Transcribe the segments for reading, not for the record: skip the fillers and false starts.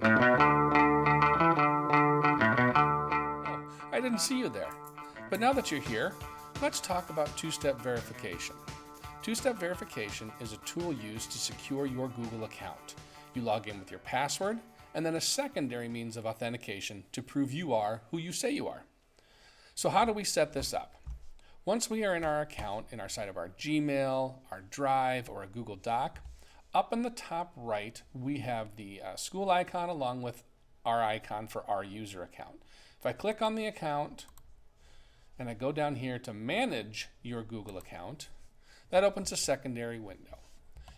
Oh, I didn't see you there. But now that you're here, let's talk about two-step verification. Two-step verification is a tool used to secure your Google account. You log in with your password and then a secondary means of authentication to prove you are who you say you are. So how do we set this up? Once we are in our account, in our side of our Gmail, our Drive, or a Google Doc, up in the top right, we have the school icon along with our icon for our user account. If I click on the account and I go down here to manage your Google account, that opens a secondary window.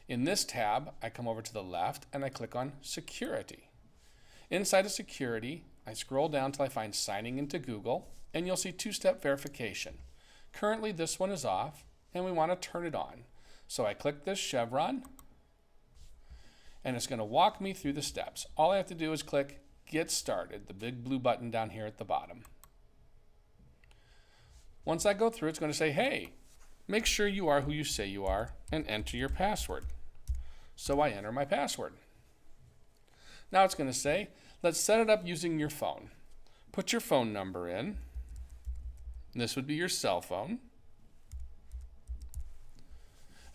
In this tab, I come over to the left and I click on Security. Inside of Security, I scroll down till I find Signing into Google, and you'll see two-step verification. Currently, this one is off, and we want to turn it on. So I click this chevron, and it's going to walk me through the steps. All I have to do is click Get Started, the big blue button down here at the bottom. Once I go through, it's going to say, hey, make sure you are who you say you are and enter your password. So I enter my password. Now it's going to say, let's set it up using your phone. Put your phone number in. This would be your cell phone.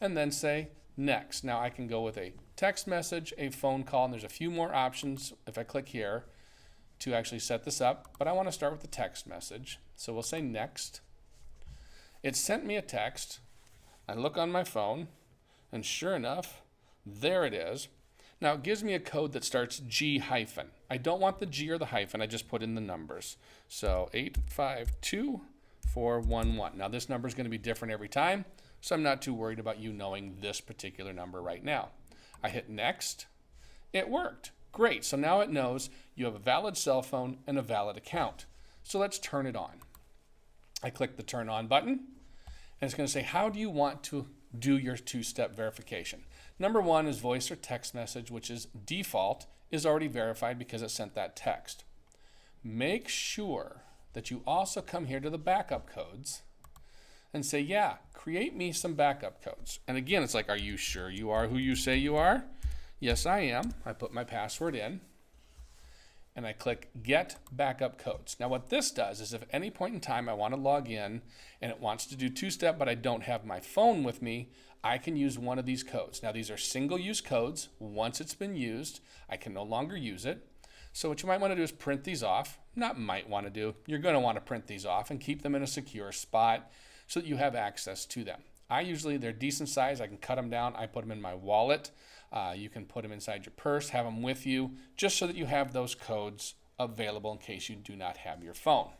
And then say next. Now I can go with a text message, a phone call, and there's a few more options if I click here to actually set this up, but I want to start with the text message. So we'll say next. It sent me a text. I look on my phone, and sure enough, there it is. Now it gives me a code that starts G hyphen. I don't want the G or the hyphen, I just put in the numbers. So 852411. Now this number is going to be different every time, so I'm not too worried about you knowing this particular number right now. I hit next. It worked. Great. So now it knows you have a valid cell phone and a valid account. So let's turn it on. I click the turn on button, and it's going to say, how do you want to do your two-step verification? Number one is voice or text message, which is default, is already verified because it sent that text. Make sure that you also come here to the backup codes and say, yeah, create me some backup codes. And again, it's like, are you sure you are who you say you are? Yes, I am. I put my password in, and I click Get Backup Codes. Now what this does is if at any point in time I want to log in and it wants to do two-step but I don't have my phone with me, I can use one of these codes. Now these are single-use codes. Once it's been used, I can no longer use it. So what you might want to do is print these off. Not might want to do. You're going to want to print these off and keep them in a secure spot so that you have access to them. They're decent size. I can cut them down. I put them in my wallet. You can put them inside your purse, have them with you, just so that you have those codes available in case you do not have your phone.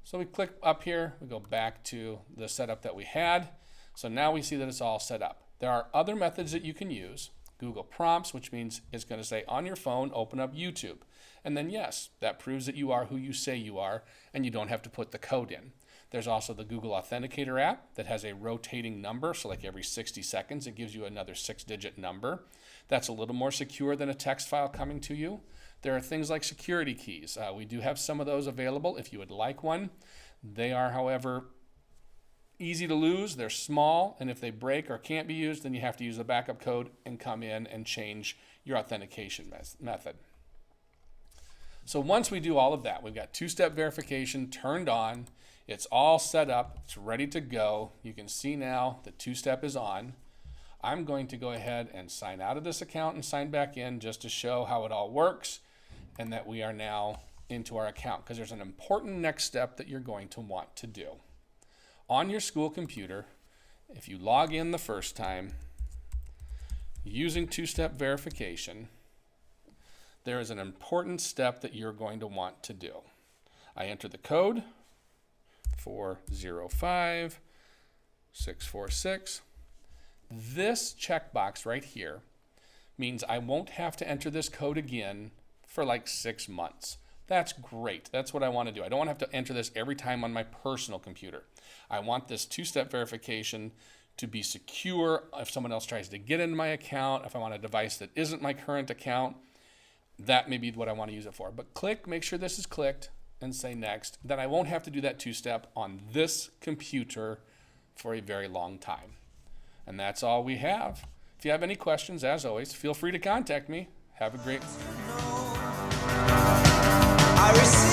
So we click up here, we go back to the setup that we had. So now we see that it's all set up. There are other methods that you can use. Google Prompts, which means it's going to say on your phone, open up YouTube. And then yes, that proves that you are who you say you are, and you don't have to put the code in. There's also the Google Authenticator app that has a rotating number, so like every 60 seconds it gives you another 6-digit number. That's a little more secure than a text file coming to you. There are things like security keys. We do have some of those available if you would like one. They are, however, easy to lose. They're small, and if they break or can't be used, then you have to use the backup code and come in and change your authentication method. So once we do all of that, we've got two-step verification turned on. It's all set up. It's ready to go. You can see now the two-step is on. I'm going to go ahead and sign out of this account and sign back in just to show how it all works and that we are now into our account, because there's an important next step that you're going to want to do. On your school computer, if you log in the first time using two-step verification, there is an important step that you're going to want to do. I enter the code 405646. This checkbox right here means I won't have to enter this code again for like 6 months. That's great. That's what I want to do. I don't want to have to enter this every time on my personal computer. I want this two-step verification to be secure. If someone else tries to get into my account, if I want a device that isn't my current account, that may be what I want to use it for. But make sure this is clicked, and say next. Then I won't have to do that two-step on this computer for a very long time. And that's all we have. If you have any questions, as always, feel free to contact me. Have a great I receive